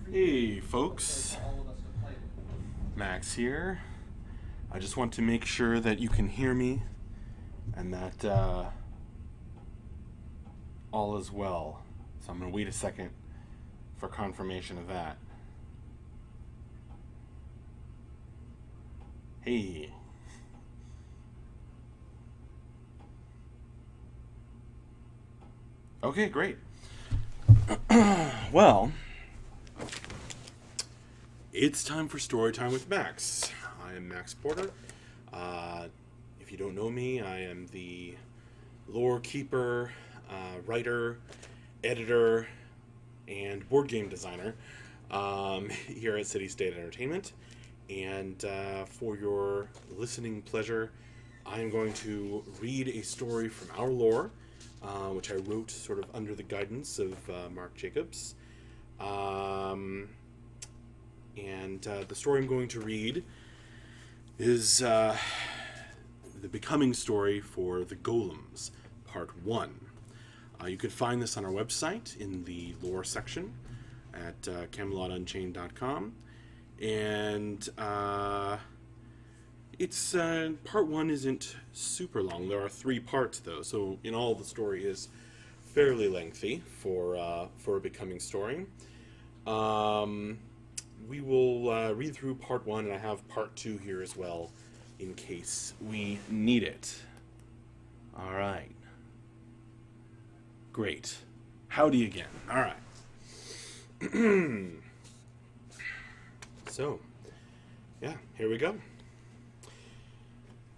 Hey folks, Max here. I just want to make sure that you can hear me and that all is well. So I'm going to wait a second for confirmation of that. Hey. Okay, great. Well, it's time for story time with Max. I am Max Porter. If you don't know me, I am the lore keeper, writer, editor, and board game designer here at City State Entertainment. And for your listening pleasure, I am going to read a story from our lore, which I wrote sort of under the guidance of Mark Jacobs. And the story I'm going to read is the Becoming story for the Golems, Part 1. You can find this on our website in the lore section at CamelotUnchained.com. And it's Part 1 isn't super long. There are 3 parts, though, so in all the story is fairly lengthy for a Becoming story. We will read through Part 1, and I have Part 2 here as well, in case we need it. All right. Great. Howdy again. All right. So, yeah, here we go.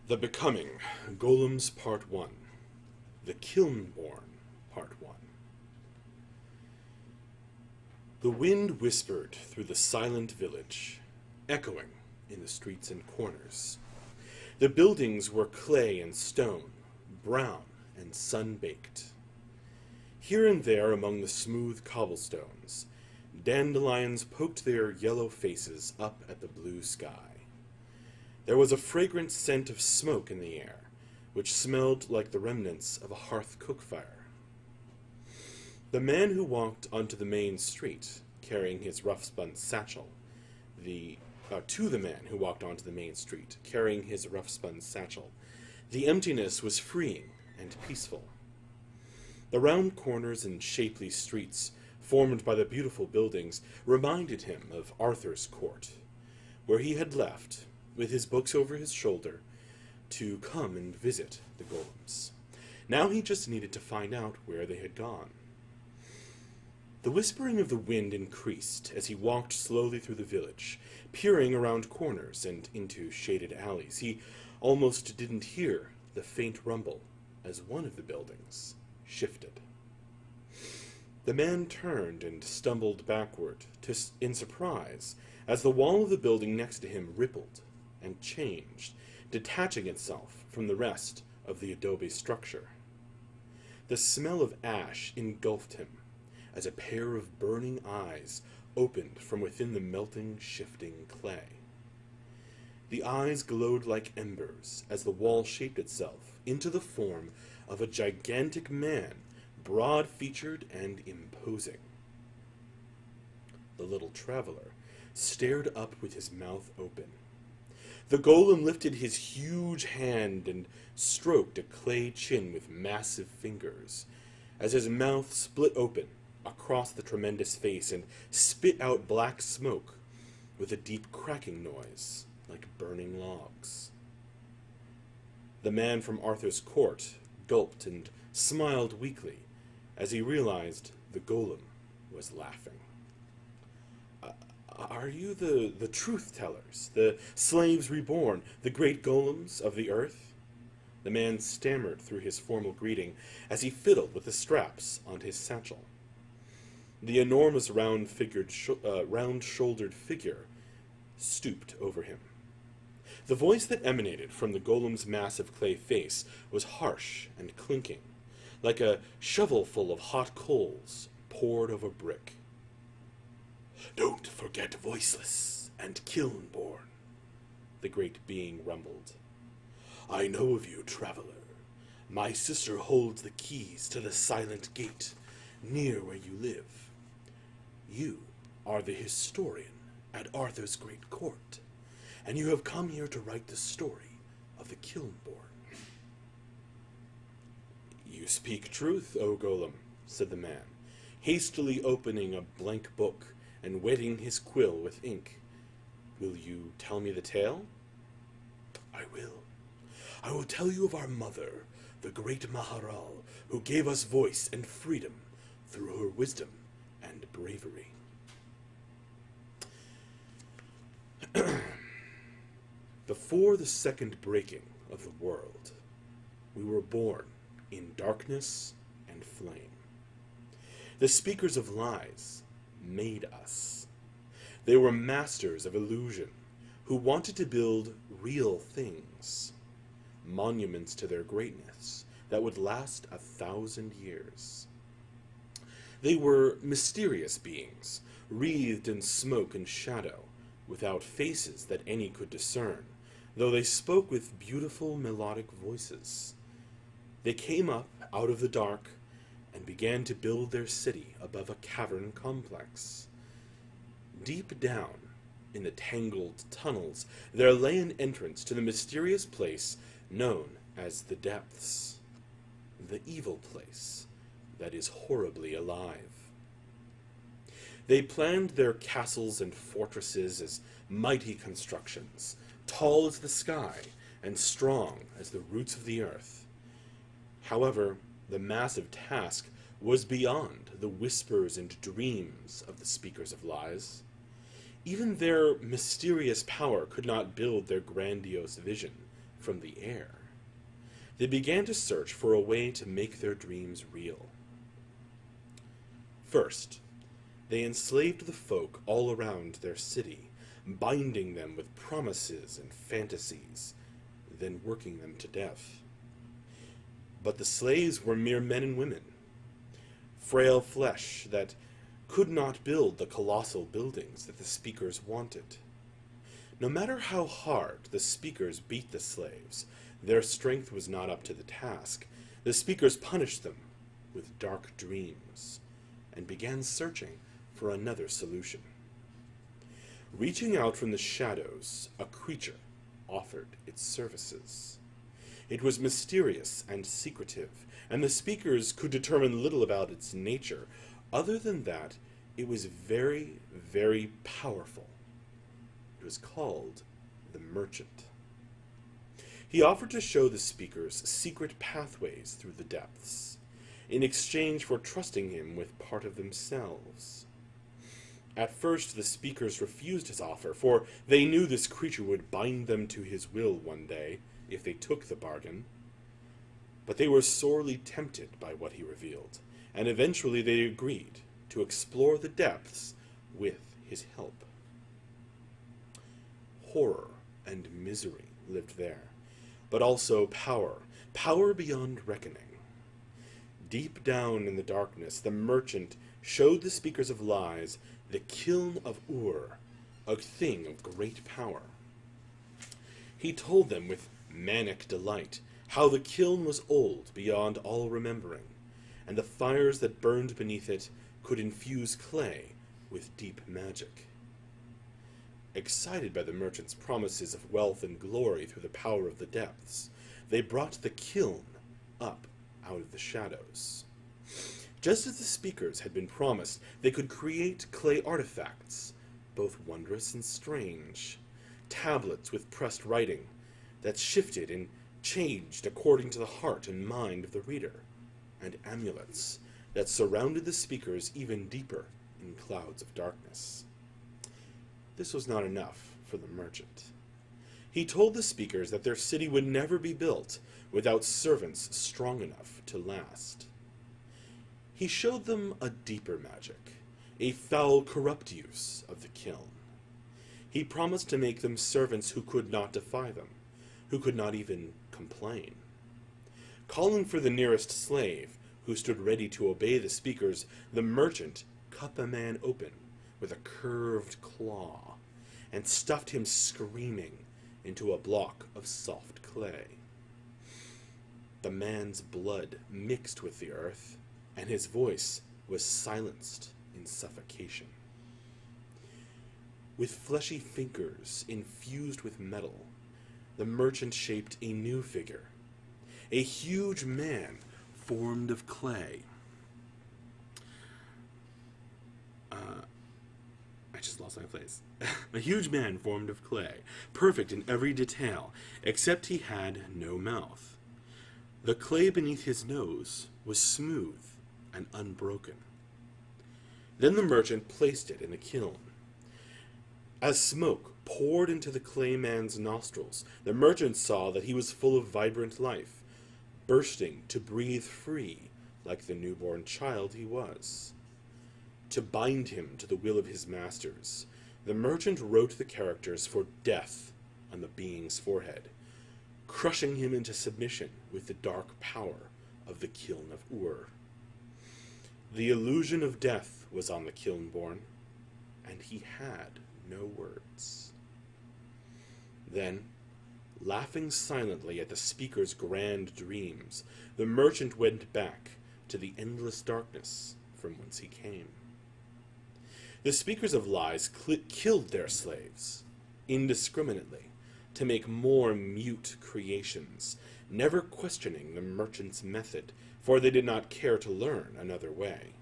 The Becoming, Golems Part 1. The Kilnborn Part 1. The wind whispered through the silent village, echoing in the streets and corners. The buildings were clay and stone, brown and sun-baked. Here and there among the smooth cobblestones, dandelions poked their yellow faces up at the blue sky. There was a fragrant scent of smoke in the air, which smelled like the remnants of a hearth cook fire. The man who walked onto the main street, carrying his rough-spun satchel, to the man who walked onto the main street, carrying his rough-spun satchel, the emptiness was freeing and peaceful. The round corners and shapely streets, formed by the beautiful buildings, reminded him of Arthur's court, where he had left, with his books over his shoulder, to come and visit the golems. Now he just needed to find out where they had gone. The whispering of the wind increased as he walked slowly through the village, peering around corners and into shaded alleys. He almost didn't hear the faint rumble as one of the buildings shifted. The man turned and stumbled backward in surprise as the wall of the building next to him rippled and changed, detaching itself from the rest of the adobe structure. The smell of ash engulfed him as a pair of burning eyes opened from within the melting, shifting clay. The eyes glowed like embers as the wall shaped itself into the form of a gigantic man, broad-featured and imposing. The little traveler stared up with his mouth open. The golem lifted his huge hand and stroked a clay chin with massive fingers, as his mouth split open across the tremendous face and spit out black smoke with a deep cracking noise like burning logs. The man from Arthur's court gulped and smiled weakly as he realized the golem was laughing. Are you the truth-tellers, the slaves reborn, the great golems of the earth? The man stammered through his formal greeting as he fiddled with the straps on his satchel. The enormous round-shouldered figure stooped over him. The voice that emanated from the golem's massive clay face was harsh and clinking, like a shovelful of hot coals poured over brick. "Don't forget Voiceless and Kilnborn," the great being rumbled. "I know of you, traveler. My sister holds the keys to the silent gate near where you live. You are the historian at Arthur's great court, and you have come here to write the story of the Kilnborn. You speak truth, O Golem, said the man, hastily opening a blank book and wetting his quill with ink. Will you tell me the tale? I will. I will tell you of our mother, the great Maharal, who gave us voice and freedom through her wisdom and bravery. Before the second breaking of the world, we were born in darkness and flame. The speakers of lies made us. They were masters of illusion who wanted to build real things, monuments to their greatness that would last 1,000 years. They were mysterious beings, wreathed in smoke and shadow, without faces that any could discern, though they spoke with beautiful melodic voices. They came up out of the dark and began to build their city above a cavern complex. Deep down in the tangled tunnels, there lay an entrance to the mysterious place known as the Depths, the evil place that is horribly alive. They planned their castles and fortresses as mighty constructions, tall as the sky and strong as the roots of the earth. However, the massive task was beyond the whispers and dreams of the speakers of lies. Even their mysterious power could not build their grandiose vision from the air. They began to search for a way to make their dreams real. First, they enslaved the folk all around their city, binding them with promises and fantasies, then working them to death. But the slaves were mere men and women, frail flesh that could not build the colossal buildings that the speakers wanted. No matter how hard the speakers beat the slaves, their strength was not up to the task. The speakers punished them with dark dreams and began searching for another solution. Reaching out from the shadows, a creature offered its services. It was mysterious and secretive, and the speakers could determine little about its nature, other than that it was very, very powerful. It was called the Merchant. He offered to show the speakers secret pathways through the depths, in exchange for trusting him with part of themselves. At first the speakers refused his offer, for they knew this creature would bind them to his will one day, if they took the bargain. But they were sorely tempted by what he revealed, and eventually they agreed to explore the depths with his help. Horror and misery lived there, but also power beyond reckoning. Deep down in the darkness, the merchant showed the speakers of lies the Kiln of Ur, a thing of great power. He told them with manic delight how the kiln was old beyond all remembering, and the fires that burned beneath it could infuse clay with deep magic. Excited by the merchant's promises of wealth and glory through the power of the depths, they brought the kiln up out of the shadows. Just as the speakers had been promised, they could create clay artifacts, both wondrous and strange, tablets with pressed writing that shifted and changed according to the heart and mind of the reader, and amulets that surrounded the speakers even deeper in clouds of darkness. This was not enough for the merchant. He told the speakers that their city would never be built without servants strong enough to last. He showed them a deeper magic, a foul, corrupt use of the kiln. He promised to make them servants who could not defy them, who could not even complain. Calling for the nearest slave, who stood ready to obey the speakers, the merchant cut the man open with a curved claw and stuffed him screaming into a block of soft clay. The man's blood mixed with the earth, and his voice was silenced in suffocation. With fleshy fingers infused with metal, the merchant shaped a new figure, a huge man formed of clay. I just lost my place. A huge man formed of clay, perfect in every detail, except he had no mouth. The clay beneath his nose was smooth and unbroken. Then the merchant placed it in the kiln. As smoke poured into the clay man's nostrils, the merchant saw that he was full of vibrant life, bursting to breathe free like the newborn child he was. To bind him to the will of his masters, the merchant wrote the characters for death on the being's forehead, crushing him into submission with the dark power of the kiln of Ur. The illusion of death was on the kiln-born, and he had no words. Then, laughing silently at the speaker's grand dreams, the merchant went back to the endless darkness from whence he came. The speakers of lies killed their slaves, indiscriminately, to make more mute creations, never questioning the merchant's method, for they did not care to learn another way.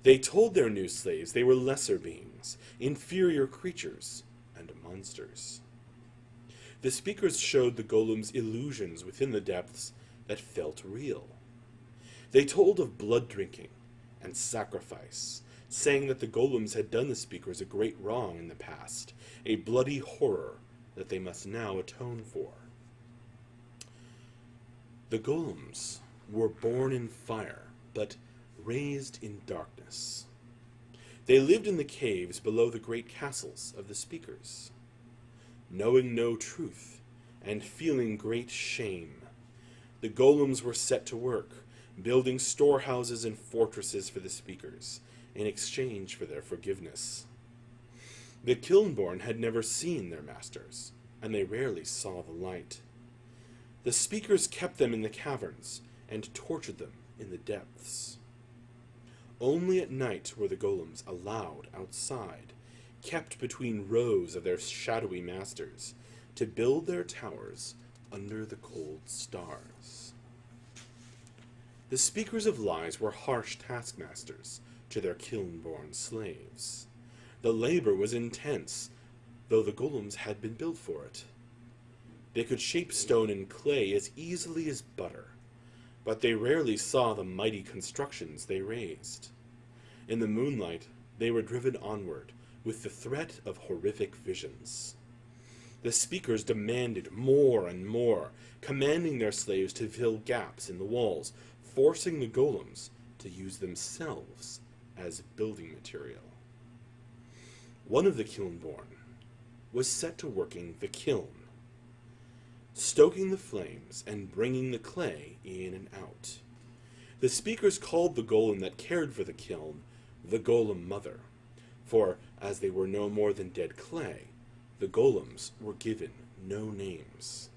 They told their new slaves they were lesser beings, inferior creatures, and monsters. The speakers showed the golems illusions within the depths that felt real. They told of blood drinking and sacrifice, saying that the golems had done the speakers a great wrong in the past, a bloody horror that they must now atone for. The golems were born in fire, but raised in darkness. They lived in the caves below the great castles of the speakers. Knowing no truth and feeling great shame, the golems were set to work, building storehouses and fortresses for the speakers, in exchange for their forgiveness. The kiln-born had never seen their masters, and they rarely saw the light. The speakers kept them in the caverns, and tortured them in the depths. Only at night were the golems allowed outside, kept between rows of their shadowy masters, to build their towers under the cold stars. The speakers of lies were harsh taskmasters to their kiln-born slaves. The labor was intense, though the golems had been built for it. They could shape stone and clay as easily as butter, but they rarely saw the mighty constructions they raised. In the moonlight, they were driven onward with the threat of horrific visions. The speakers demanded more and more, commanding their slaves to fill gaps in the walls, forcing the golems to use themselves as building material. One of the kiln-born was set to working the kiln, stoking the flames and bringing the clay in and out. The speakers called the golem that cared for the kiln the Golem Mother, for as they were no more than dead clay, the golems were given no names.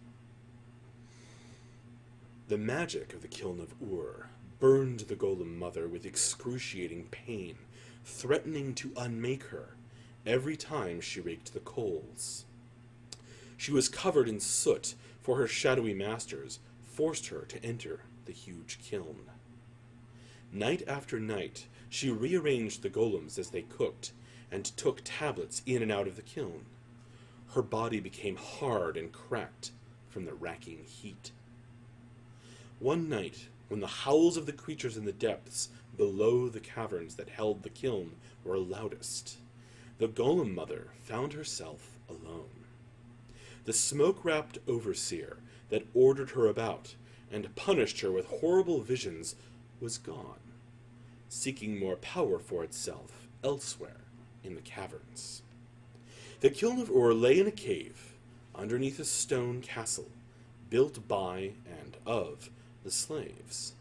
The magic of the kiln of Ur burned the Golem Mother with excruciating pain, threatening to unmake her every time she raked the coals. She was covered in soot, for her shadowy masters forced her to enter the huge kiln. Night after night, she rearranged the golems as they cooked, and took tablets in and out of the kiln. Her body became hard and cracked from the racking heat. One night, when the howls of the creatures in the depths below the caverns that held the kiln were loudest, the Golem Mother found herself alone. The smoke-wrapped overseer that ordered her about and punished her with horrible visions was gone, seeking more power for itself elsewhere in the caverns. The kiln of Ur lay in a cave underneath a stone castle built by and of the slaves.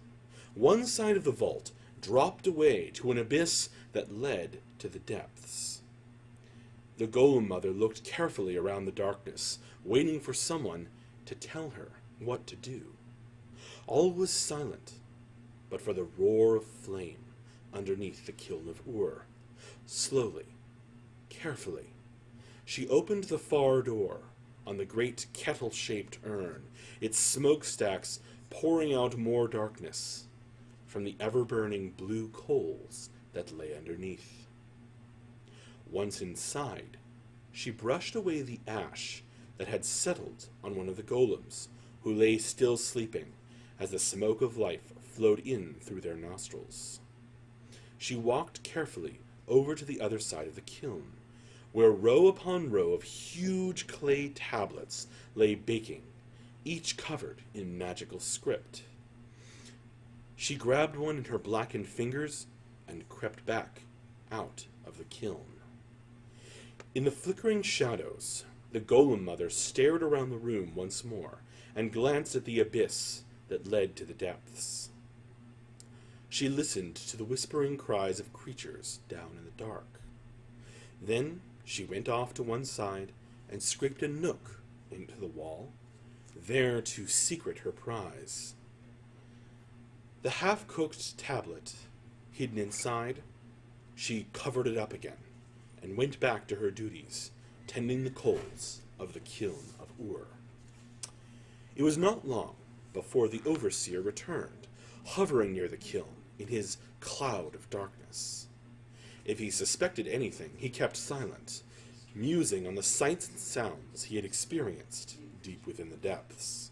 One side of the vault dropped away to an abyss that led to the depths. The Golem Mother looked carefully around the darkness, waiting for someone to tell her what to do. All was silent, but for the roar of flame underneath the kiln of Ur. Slowly, carefully, She opened the far door on the great kettle-shaped urn, its smokestacks pouring out more darkness from the ever-burning blue coals that lay underneath. Once inside, she brushed away the ash that had settled on one of the golems, who lay still sleeping as the smoke of life flowed in through their nostrils. She walked carefully over to the other side of the kiln, where row upon row of huge clay tablets lay baking, each covered in magical script. She grabbed one in her blackened fingers and crept back out of the kiln. In the flickering shadows, the golem mother stared around the room once more and glanced at the abyss that led to the depths. She listened to the whispering cries of creatures down in the dark. Then she went off to one side and scraped a nook into the wall, there to secret her prize. The half-cooked tablet hidden inside, she covered it up again and went back to her duties, tending the coals of the kiln of Ur. It was not long before the overseer returned, hovering near the kiln in his cloud of darkness. If he suspected anything, he kept silent, musing on the sights and sounds he had experienced deep within the depths.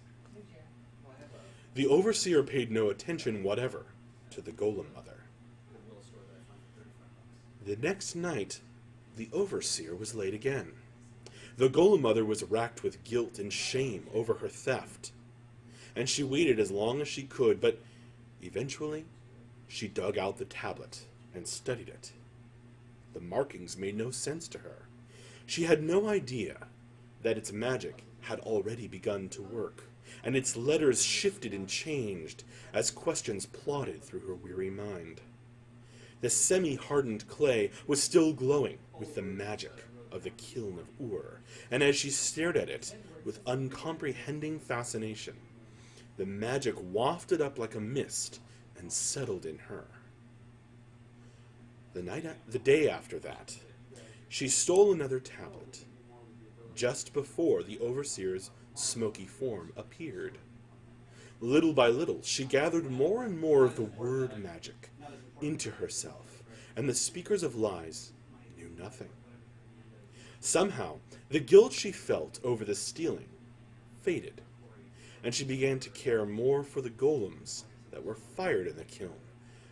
The overseer paid no attention whatever to the golem mother. The next night, the overseer was late again. The golem mother was racked with guilt and shame over her theft, and she waited as long as she could, but eventually she dug out the tablet and studied it. The markings made no sense to her. She had no idea that its magic had already begun to work, and its letters shifted and changed as questions plodded through her weary mind. The semi-hardened clay was still glowing with the magic of the kiln of Ur, and as she stared at it with uncomprehending fascination, the magic wafted up like a mist and settled in her. The day after that, she stole another tablet, just before the overseer's smoky form appeared. Little by little, she gathered more and more of the word magic into herself, and the speakers of lies knew nothing. Somehow, the guilt she felt over the stealing faded, and she began to care more for the golems that were fired in the kiln,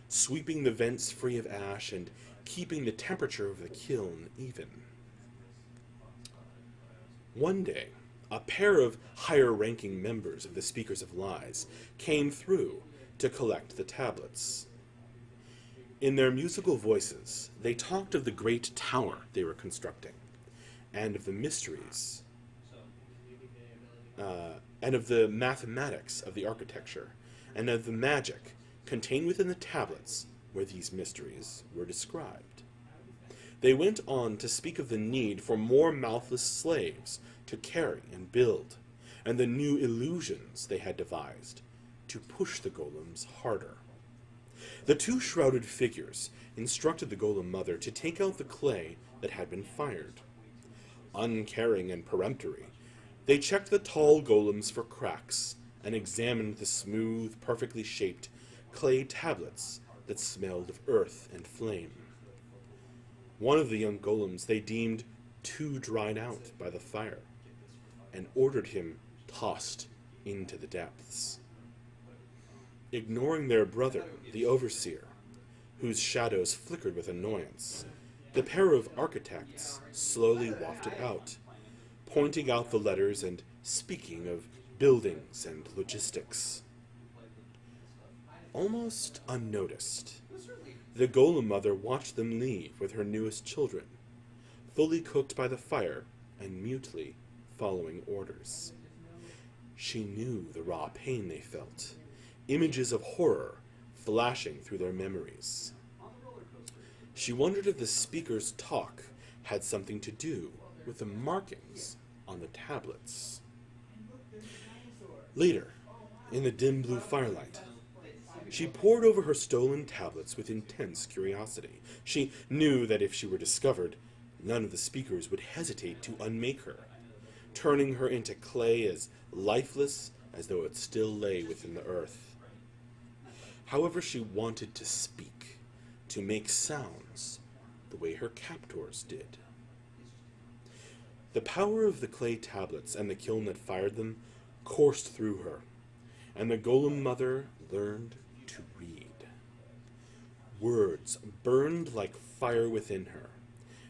sweeping the vents free of ash and keeping the temperature of the kiln even. One day, a pair of higher-ranking members of the Speakers of Lies came through to collect the tablets. In their musical voices, they talked of the great tower they were constructing, and of the mysteries, and of the mathematics of the architecture, and of the magic contained within the tablets where these mysteries were described. They went on to speak of the need for more mouthless slaves to carry and build, and the new illusions they had devised to push the golems harder. The two shrouded figures instructed the golem mother to take out the clay that had been fired. Uncaring and peremptory, they checked the tall golems for cracks and examined the smooth, perfectly shaped clay tablets that smelled of earth and flame. One of the young golems they deemed too dried out by the fire, and ordered him tossed into the depths. Ignoring their brother, the overseer, whose shadows flickered with annoyance, the pair of architects slowly wafted out, pointing out the letters and speaking of buildings and logistics. Almost unnoticed, the golem mother watched them leave with her newest children, fully cooked by the fire and mutely following orders. She knew the raw pain they felt, images of horror flashing through their memories. She wondered if the speaker's talk had something to do with the markings on the tablets. Later, in the dim blue firelight, she pored over her stolen tablets with intense curiosity. She knew that if she were discovered, None of the speakers would hesitate to unmake her, turning her into clay as lifeless as though it still lay within the earth. However, she wanted to speak, to make sounds, the way her captors did. The power of the clay tablets and the kiln that fired them coursed through her, and the golem mother learned to read. Words burned like fire within her,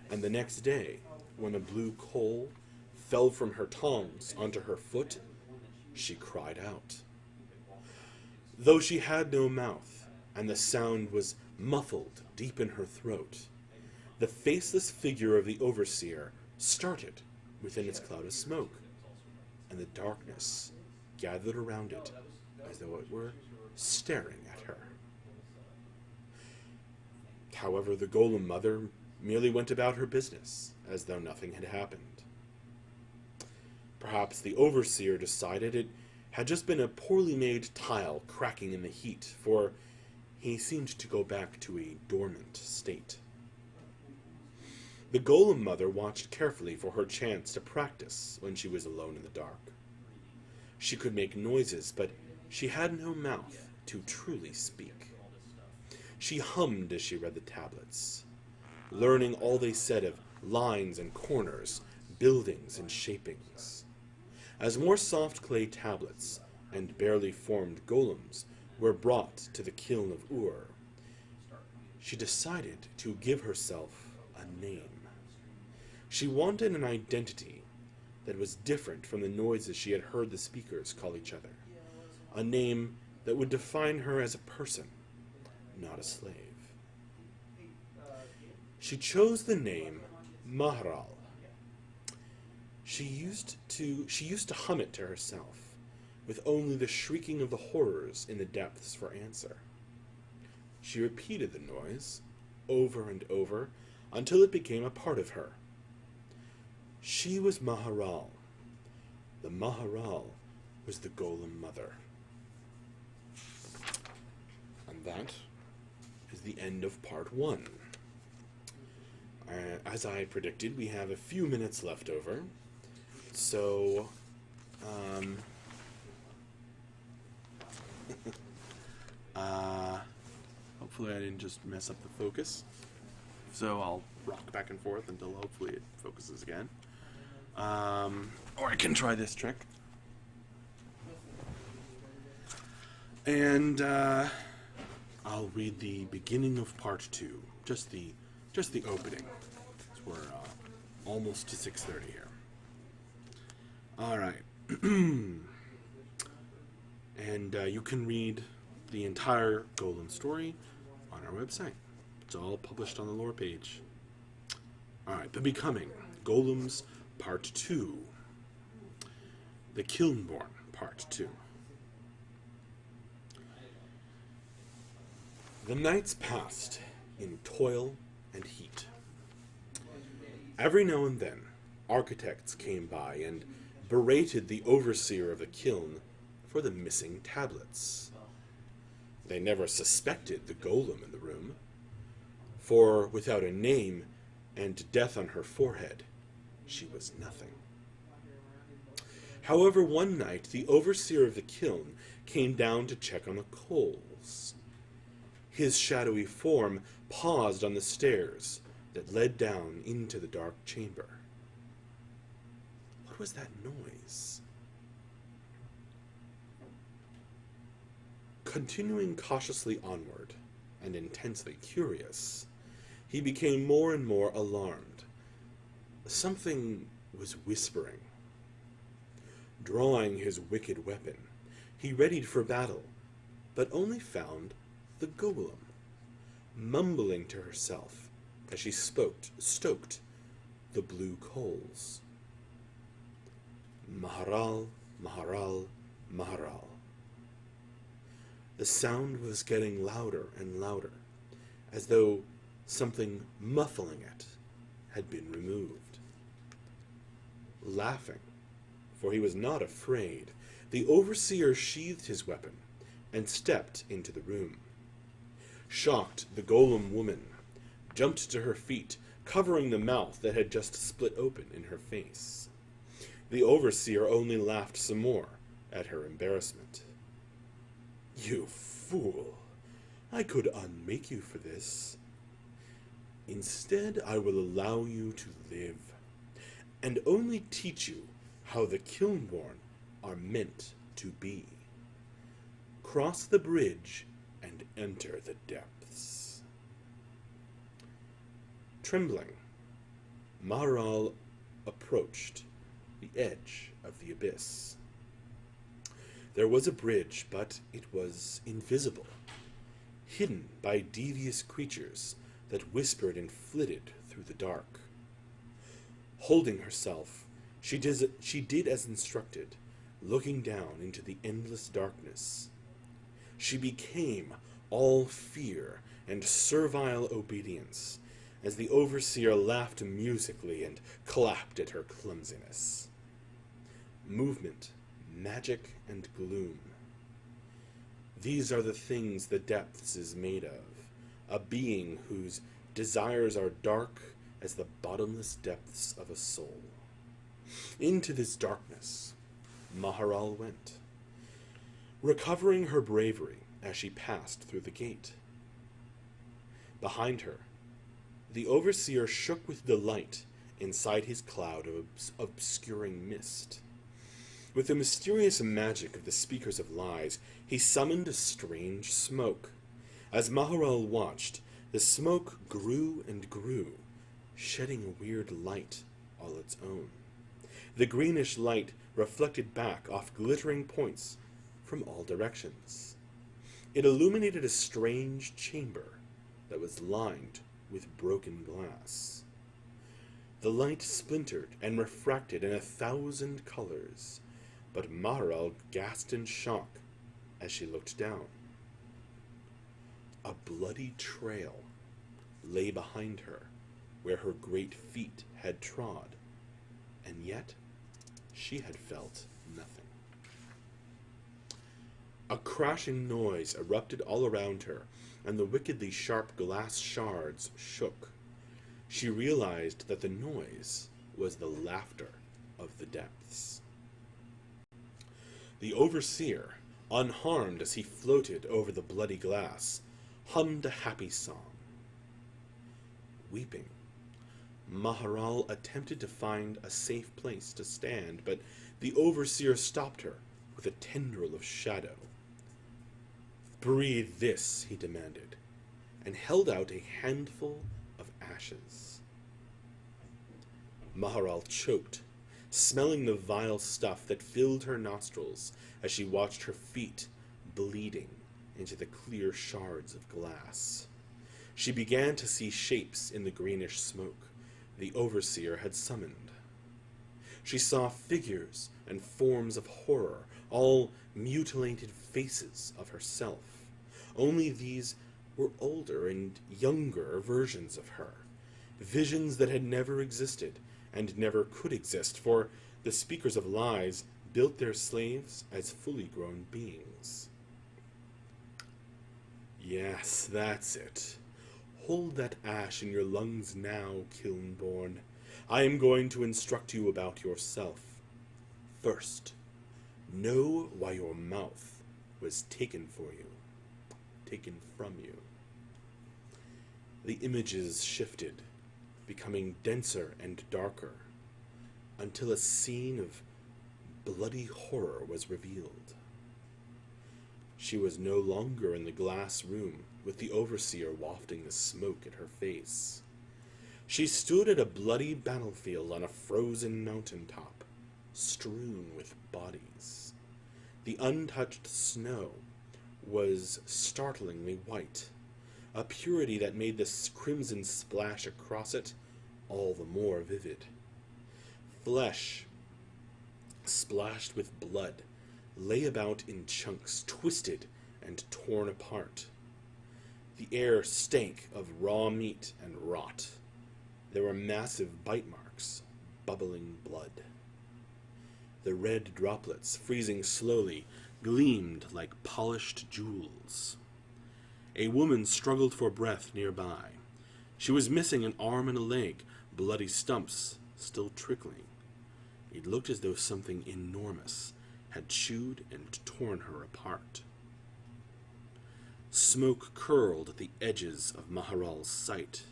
and the next day, when a blue coal fell from her tongs onto her foot, she cried out. Though she had no mouth, and the sound was muffled deep in her throat, the faceless figure of the overseer started within its cloud of smoke, and the darkness gathered around it as though it were staring at her. However, the golem mother merely went about her business, as though nothing had happened. Perhaps the overseer decided it had just been a poorly made tile cracking in the heat, for he seemed to go back to a dormant state. The golem mother watched carefully for her chance to practice when she was alone in the dark. She could make noises, but she had no mouth to truly speak. She hummed as she read the tablets, learning all they said of lines and corners, buildings and shapings. As more soft clay tablets and barely formed golems were brought to the kiln of Ur, she decided to give herself a name. She wanted an identity that was different from the noises she had heard the speakers call each other, a name that would define her as a person, not a slave. She chose the name Mahral. She used to hum it to herself, with only the shrieking of the horrors in the depths for answer. She repeated the noise over and over until it became a part of her. She was Maharal. The Maharal was the golem mother. And that is the end of part 1. As I predicted, we have a few minutes left over. So, hopefully I didn't just mess up the focus. So I'll rock back and forth until hopefully it focuses again. Or I can try this trick. And I'll read the beginning of part 2, just the opening. We're almost to 6:30 here. All right. And you can read the entire Golem story on our website. It's all published on the lore page. All right, The Becoming, Golems, Part 2. The Kilnborn, Part 2. The nights passed in toil and heat. Every now and then, architects came by and berated the overseer of the kiln for the missing tablets. They never suspected the golem in the room, for without a name and death on her forehead, she was nothing. However, one night the overseer of the kiln came down to check on the coals. His shadowy form paused on the stairs that led down into the dark chamber. What was that noise? Continuing cautiously onward, and intensely curious, he became more and more alarmed. Something was whispering. Drawing his wicked weapon, he readied for battle, but only found the golem, mumbling to herself as she stoked the blue coals. Maharal, Maharal, Maharal. The sound was getting louder and louder, as though something muffling it had been removed. Laughing, for he was not afraid, the overseer sheathed his weapon and stepped into the room. Shocked, the golem woman jumped to her feet, covering the mouth that had just split open in her face. The overseer only laughed some more at her embarrassment. "You fool! I could unmake you for this. Instead, I will allow you to live, and only teach you how the Kilnborn are meant to be. Cross the bridge and enter the depths." Trembling, Maharal approached the edge of the abyss. There was a bridge, but it was invisible, hidden by devious creatures that whispered and flitted through the dark. Holding herself, she did as instructed, looking down into the endless darkness. She became all fear and servile obedience, as the overseer laughed musically and clapped at her clumsiness. Movement, magic, and gloom. These are the things the depths is made of, a being whose desires are dark as the bottomless depths of a soul. Into this darkness, Maharal went, recovering her bravery as she passed through the gate. Behind her, the overseer shook with delight inside his cloud of obscuring mist. With the mysterious magic of the speakers of lies, he summoned a strange smoke. As Maharal watched, the smoke grew and grew, shedding a weird light all its own. The greenish light reflected back off glittering points from all directions. It illuminated a strange chamber that was lined with broken glass. The light splintered and refracted in 1,000 colors, but Maharal gasped in shock as she looked down. A bloody trail lay behind her where her great feet had trod, and yet she had felt nothing. A crashing noise erupted all around her, and the wickedly sharp glass shards shook. She realized that the noise was the laughter of the depths. The overseer, unharmed as he floated over the bloody glass, hummed a happy song. Weeping, Maharal attempted to find a safe place to stand, but the overseer stopped her with a tendril of shadow. "Breathe this," he demanded, and held out a handful of ashes. Maharal choked, smelling the vile stuff that filled her nostrils as she watched her feet bleeding into the clear shards of glass. She began to see shapes in the greenish smoke the overseer had summoned. She saw figures and forms of horror, all mutilated faces of herself. Only these were older and younger versions of her, visions that had never existed and never could exist, for the speakers of lies built their slaves as fully grown beings. Yes, that's it. Hold that ash in your lungs now, Kilnborn. I am going to instruct you about yourself. First, know why your mouth was taken from you. The images shifted, becoming denser and darker, until a scene of bloody horror was revealed. She was no longer in the glass room with the overseer wafting the smoke at her face. She stood at a bloody battlefield on a frozen mountaintop, strewn with bodies. The untouched snow was startlingly white, a purity that made the crimson splash across it all the more vivid. Flesh, splashed with blood, lay about in chunks, twisted and torn apart. The air stank of raw meat and rot. There were massive bite marks, bubbling blood. The red droplets, freezing slowly, gleamed like polished jewels. A woman struggled for breath nearby. She was missing an arm and a leg, bloody stumps still trickling. It looked as though something enormous had chewed and torn her apart. Smoke curled at the edges of Maharal's sight.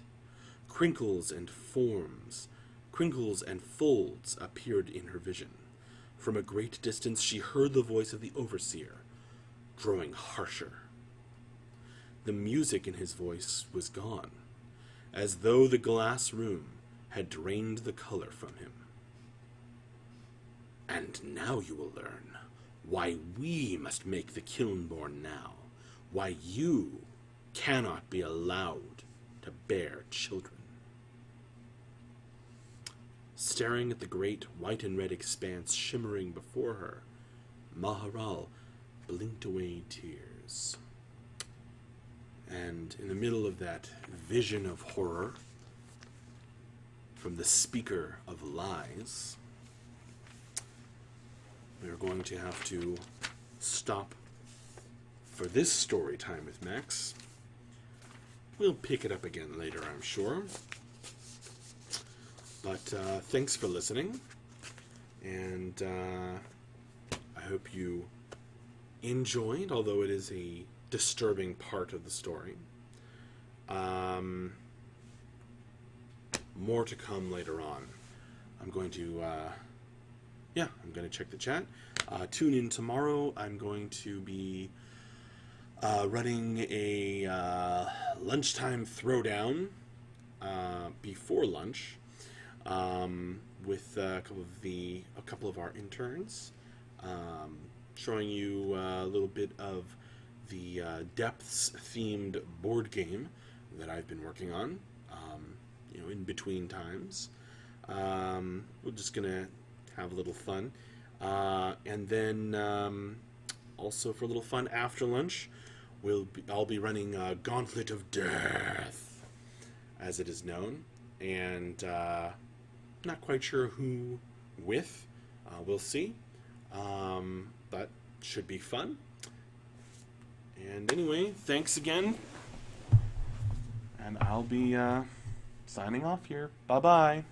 Crinkles and folds appeared in her vision. From a great distance she heard the voice of the overseer, growing harsher. The music in his voice was gone, as though the glass room had drained the color from him. And now you will learn why we must make the Kilnborn now, why you cannot be allowed to bear children. Staring at the great white and red expanse shimmering before her, Maharal blinked away tears. And in the middle of that vision of horror, from the speaker of lies, we're going to have to stop for this story time with Max. We'll pick it up again later, I'm sure. But thanks for listening, and I hope you enjoyed, although it is a disturbing part of the story. More to come later on. I'm going to check the chat. Tune in tomorrow. I'm going to be running a lunchtime throwdown before lunch with a couple of our interns, showing you a little bit of the Depths themed board game that I've been working on, in between times. We're just gonna have a little fun, and then also for a little fun after lunch, I'll be running Gauntlet of Death, as it is known, and not quite sure who with. We'll see, but should be fun. And anyway, thanks again, and I'll be signing off here. Bye-bye.